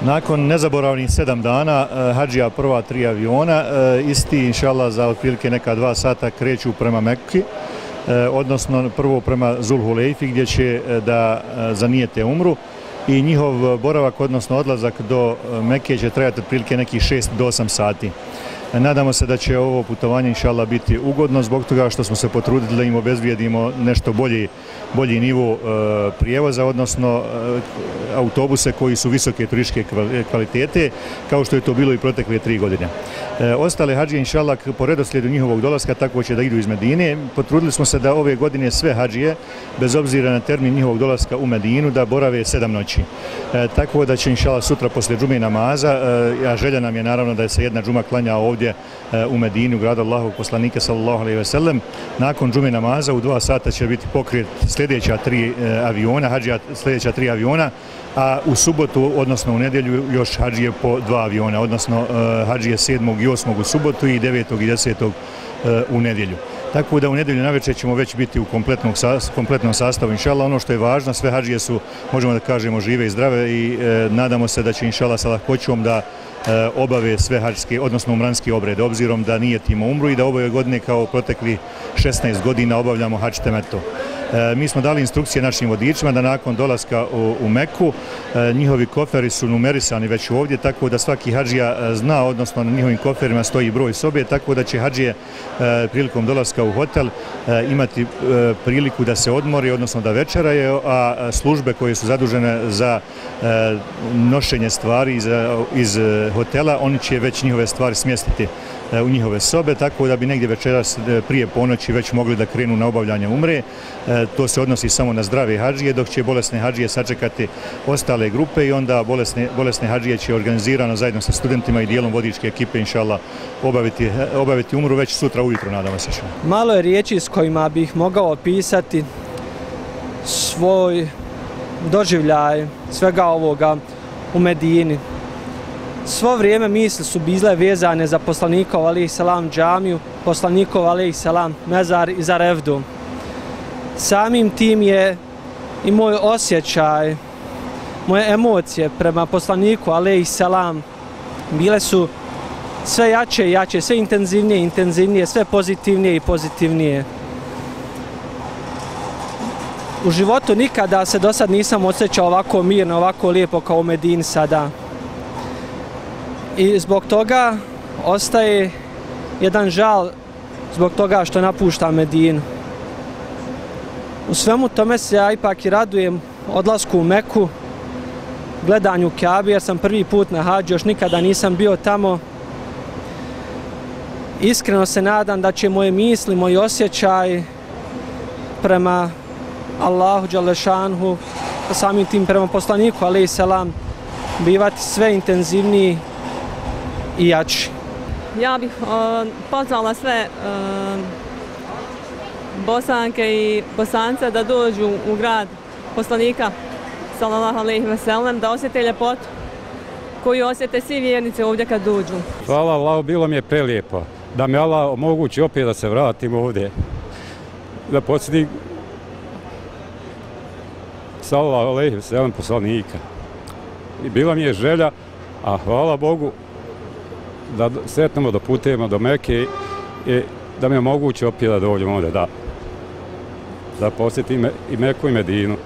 Nakon nezaboravnih 7 dana, hadžija prva 3 aviona, isti inšallah za otprilike neka 2 sata kreću prema Mekki, odnosno prvo prema Zulhulejfi gdje će da zanijete umru i njihov boravak, odnosno odlazak do Mekke će trajati otprilike nekih 6 do 8 sati. Nadamo se da će ovo putovanje inšallah biti ugodno zbog toga što smo se potrudili da im obezbijedimo nešto bolji nivo prijevoza, odnosno autobuse koji su visoke turističke kvalitete, kao što je to bilo i protekle 3 godine. Ostale hadžije inšallah po redoslijedu njihovog dolaska tako će da idu iz Medine. Potrudili smo se da ove godine sve hadžije, bez obzira na termin njihovog dolaska u Medinu, da borave 7 noći. Tako da će inšallah sutra poslije džume namaza, a želja nam je naravno da se jedna džuma klanja ovdje u Medini, u gradu Allahovog poslanika sallallahu alejhi ve sellem. Nakon džume namaza u 2 sata će biti pokret sljedeća 3 aviona, hadžija sljedeća 3 aviona, a u subotu, odnosno u nedjelju, još hadžije po 2 aviona, odnosno hadžije 7. i 8. u subotu i 9. i 10. u nedjelju. Tako da u nedjelju navečer ćemo već biti u kompletnom sastavu, inšallah. Ono što je važno, sve hadžije su, možemo da kažemo, žive i zdrave i nadamo se da će inšallah sa lahkoćom da obave sve hadžske, odnosno umranski obred, obzirom da nijetimo umru i da ove godine kao protekli 16 godina obavljamo hadž temetu. Mi smo dali instrukcije našim vodičima da nakon dolaska u Meku njihovi koferi su numerisani već ovdje, tako da svaki hadžija zna, odnosno na njihovim koferima stoji broj sobe, tako da će hadžije prilikom dolaska u hotel imati priliku da se odmori, odnosno da večeraju, a službe koje su zadužene za nošenje stvari iz hotela, oni će već njihove stvari smjestiti u njihove sobe, tako da bi negdje večeras prije ponoći već mogli da krenu na obavljanje umre. To se odnosi samo na zdrave hadžije, dok će bolesne hadžije sačekati ostale grupe i onda bolesne hadžije će organizirano zajedno sa studentima i dijelom vodičke ekipe inšallah obaviti umru već sutra ujutro, nadamo se. Malo je riječi s kojima bih mogao opisati svoj doživljaj svega ovoga u Medini. Svo vrijeme misli su bile vezane za poslanikov alejhiselam džamiju, poslanikov alejhiselam mezar i za Revdu. Samim tim je i moj osjećaj, moje emocije prema poslaniku alejhiselam bile su sve jače i jače, sve intenzivnije i intenzivnije, sve pozitivnije i pozitivnije. U životu nikada se do sad nisam osjećao ovako mirno, ovako lijepo kao u Medini sada. I zbog toga ostaje jedan žal zbog toga što napuštam Medinu. U svemu tome se ja ipak i radujem odlasku u Meku, gledanju Kjabe, jer sam prvi put na hadži, još nikada nisam bio tamo. Iskreno se nadam da će moje misli, moji osjećaj prema Allahu dželešanhu, samim tim prema poslaniku alejhiselam, bivati sve intenzivniji i jači. Ja bih pozvala sve Bosanke i Bosance da dođu u grad poslanika sallallahu alejhi ve sellem, da osjete ljepotu koju osjete svi vjernici ovdje kad dođu. Hvala Allahu, bilo mi je prelijepo. Da mi Allah omogući opet da se vratim ovdje, da podsjetim sallallahu alejhi ve sellem poslanika. I bila mi je želja, a hvala Bogu da sretnemo, da putujemo do Mekke i da mi omogući opet da dođem ovdje, da posjetim i Meku i Medinu.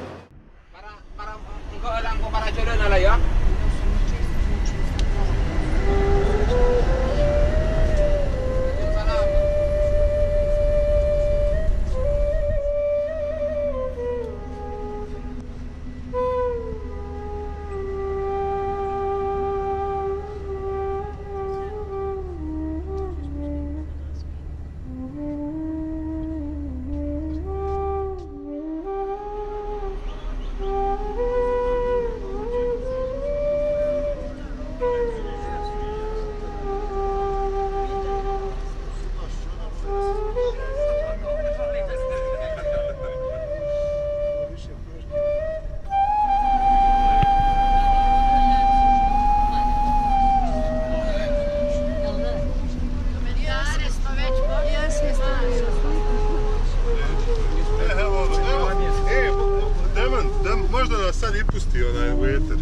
Možda nas sad i pusti onaj u eter.